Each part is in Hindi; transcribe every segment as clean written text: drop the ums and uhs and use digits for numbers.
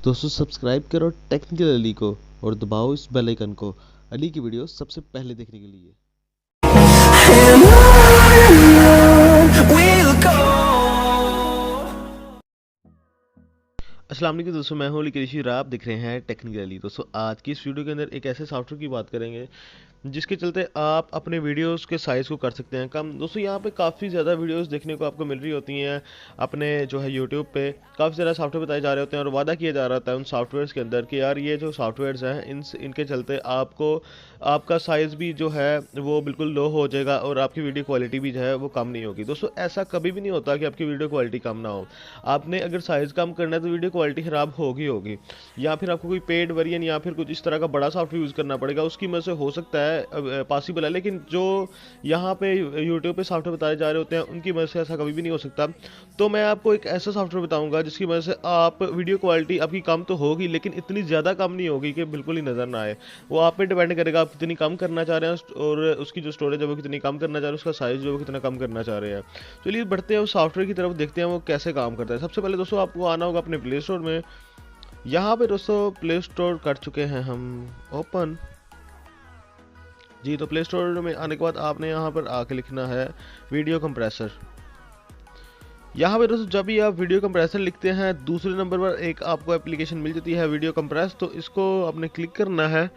दोस्तों सब्सक्राइब करो टेक्निकल अली को और दबाओ इस बेल आइकन को अली की वीडियो सबसे पहले देखने के लिए। अस्सलाम वालेकुम दोस्तों, मैं हूं अली कृषि और आप दिख रहे हैं टेक्निकल अली। दोस्तों आज की इस वीडियो के अंदर एक ऐसे सॉफ्टवेयर की बात करेंगे जिसके चलते आप अपने वीडियोस के साइज़ को कर सकते हैं कम। दोस्तों यहाँ पे काफ़ी ज़्यादा वीडियोस देखने को आपको मिल रही होती हैं अपने जो है यूट्यूब पे। काफ़ी ज़्यादा सॉफ्टवेयर बताए जा रहे होते हैं और वादा किया जा रहा होता है उन सॉफ्टवेयर्स के अंदर कि यार ये जो सॉफ्टवेयर्स हैं इनके चलते आपको आपका साइज़ भी जो है वो बिल्कुल लो हो जाएगा और आपकी वीडियो क्वालिटी भी जो है वो कम नहीं होगी। दोस्तों ऐसा कभी भी नहीं होता कि आपकी वीडियो क्वालिटी कम ना हो। आपने अगर साइज़ कम करना है तो वीडियो क्वालिटी ख़राब होगी या फिर आपको कोई पेड वेरिएंट या फिर कुछ इस तरह का बड़ा सॉफ्टवेयर यूज़ करना पड़ेगा, उसकी वजह से हो सकता है पॉसिबल है। लेकिन जो यहाँ पे यूट्यूब पे सॉफ्टवेयर बताए जा रहे होते हैं उनकी वजह से ऐसा कभी भी नहीं हो सकता। तो मैं आपको एक ऐसा सॉफ्टवेयर बताऊंगा जिसकी वजह से आप वीडियो क्वालिटी आपकी कम तो होगी लेकिन इतनी ज़्यादा कम नहीं होगी कि बिल्कुल ही नज़र ना आए। वो आप पे डिपेंड करेगा आप कितनी कम करना चाह रहे हैं और उसकी जो स्टोरेज है वो कितनी कम करना चाह रहे हैं, उसका साइज़ जो है वो कितना कम करना चाह रहे हैं। चलिए बढ़ते हैं उस सॉफ्टवेयर की तरफ, देखते हैं वो कैसे काम करता है। सबसे पहले दोस्तों आपको आना होगा अपने प्ले स्टोर में। यहाँ पे दोस्तों प्ले स्टोर कर चुके हैं हम ओपन जी। तो प्ले स्टोर में आने के बाद आपने यहाँ पर आके लिखना है वीडियो कंप्रेसर। यहाँ पे दोस्तों जब भी आप वीडियो कंप्रेसर लिखते हैं दूसरे नंबर पर एक आपको एप्लीकेशन मिल जाती है वीडियो कंप्रेस। तो इसको आपने क्लिक करना है।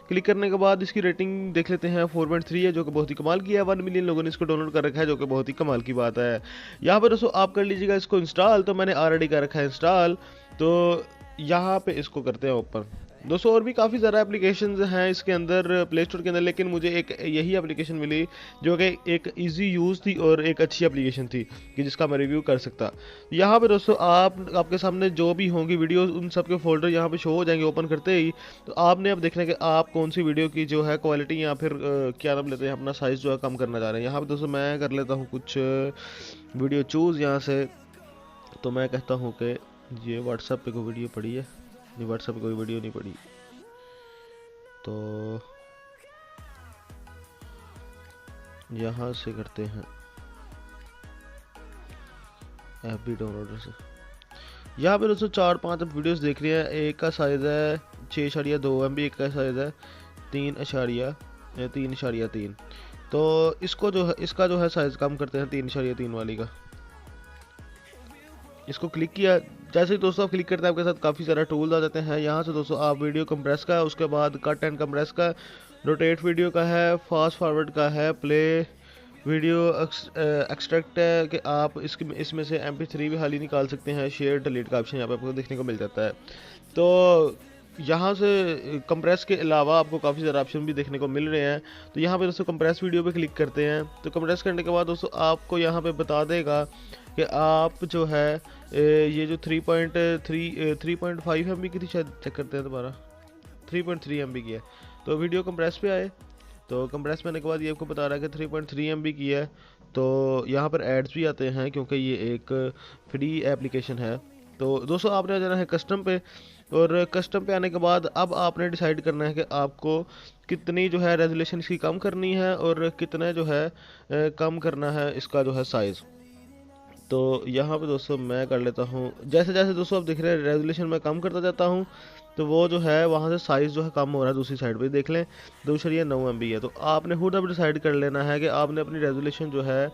क्लिक करने के बाद इसकी रेटिंग देख लेते हैं 4.3 है जो कि बहुत ही कमाल की है। 1 मिलियन लोगों ने इसको डाउनलोड कर रखा है जो कि बहुत ही कमाल की बात है। यहाँ पर दोस्तों आप कर लीजिएगा इसको इंस्टॉल। तो मैंने ऑलरेडी कर रखा है इंस्टॉल। तो यहाँ पे इसको करते हैं ओपन। दोस्तों और भी काफ़ी ज़्यादा एप्लीकेशंस हैं इसके अंदर प्ले स्टोर के अंदर, लेकिन मुझे एक यही एप्लीकेशन मिली जो कि एक इजी यूज़ थी और एक अच्छी एप्लीकेशन थी कि जिसका मैं रिव्यू कर सकता। यहाँ पे दोस्तों आपके सामने जो भी होंगी वीडियोस उन सब के फोल्डर यहाँ पे शो हो जाएंगे ओपन करते ही। तो आपने अब देखना है कि आप कौन सी वीडियो की जो है क्वालिटी या फिर क्या नाम लेते हैं अपना साइज़ जो है कम करना चाह रहे हैं। यहाँ पर दोस्तों मैं कर लेता हूँ कुछ वीडियो चूज़ यहाँ से। तो मैं कहता हूँ कि ये व्हाट्सएप पे कोई वीडियो पड़ी है, ये व्हाट्सएप पे कोई वीडियो नहीं पड़ी। तो यहाँ से करते हैं ऐप भी डाउनलोडर से। यहाँ पे दोस्तों 4-5 अब वीडियोस देख रहे हैं। एक का साइज़ है 6.2 MB, एक का साइज़ है 3.3। तो इसको जो है इसका जो है साइज़ कम करते हैं 3.3 वाली का। इसको क्लिक किया जैसे ही दोस्तों आप क्लिक करते हैं आपके साथ काफ़ी सारा टूल्स आ जाते हैं। यहाँ से दोस्तों आप वीडियो कंप्रेस का, उसके बाद कट एंड कंप्रेस का, रोटेट वीडियो का है, फास्ट फॉरवर्ड का है, प्ले वीडियो एक्सट्रैक्ट है कि आप इसमें से MP3 भी हाली निकाल सकते हैं। शेयर डिलीट का ऑप्शन यहाँ पे आपको देखने को मिल जाता है। तो यहाँ से कंप्रेस के अलावा आपको काफ़ी ज़्यादा ऑप्शन भी देखने को मिल रहे हैं। तो यहाँ पे दोस्तों कंप्रेस वीडियो पे क्लिक करते हैं। तो कंप्रेस करने के बाद दोस्तों आपको यहाँ पे बता देगा कि आप जो है ये जो 3.5 MB की थी, शायद चेक करते हैं दोबारा, 3.3 MB की है। तो वीडियो कंप्रेस पे आए तो कंप्रेस में आने के बाद ये आपको बता रहा है कि 3.3 MB की है। तो यहाँ पर एड्स भी आते हैं क्योंकि ये एक फ्री एप्लीकेशन है। तो दोस्तों आपने जाना है कस्टम पे और कस्टम पे आने के बाद अब आपने डिसाइड करना है कि आपको कितनी जो है रेजोल्यूशन इसकी कम करनी है और कितना जो है कम करना है इसका जो है साइज़। तो यहाँ पे दोस्तों मैं कर लेता हूँ जैसे जैसे दोस्तों आप देख रहे हैं रेजोल्यूशन मैं कम करता जाता हूँ तो वो जो है वहाँ से साइज़ जो है कम हो रहा है। दूसरी साइड पे देख लें 2.9 MB है। तो आपने खुद अब डिसाइड कर लेना है कि आपने अपनी रेजोल्यूशन जो है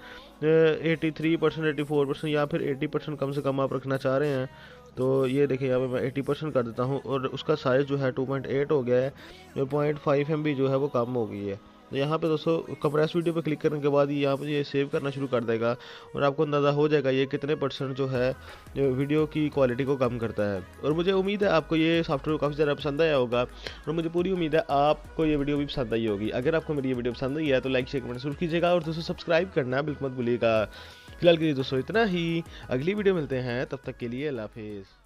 83%, 84% या फिर 80% कम से कम आप रखना चाह रहे हैं। तो ये देखिए यहाँ पे मैं 80% कर देता हूँ और उसका साइज़ जो है 2.8 हो गया है, 0.5 MB जो है वो कम हो गई है। तो यहाँ पे दोस्तों कंप्रेस वीडियो पे क्लिक करने के बाद यहाँ पे ये सेव करना शुरू कर देगा और आपको अंदाज़ा हो जाएगा ये कितने % जो है वीडियो की क्वालिटी को कम करता है। और मुझे उम्मीद है आपको ये सॉफ्टवेयर काफ़ी ज़्यादा पसंद आया होगा और मुझे पूरी उम्मीद है आपको ये वीडियो भी पसंद आई होगी। अगर आपको मेरी ये वीडियो पसंद आई है तो लाइक शेयर कमेंट जरूर कीजिएगा और दोस्तों सब्सक्राइब करना बिल्कुल मत भूलिएगा। फिलहाल के लिए दोस्तों इतना ही, अगली वीडियो मिलते हैं, तब तक के लिए अल्लाह हाफिज़।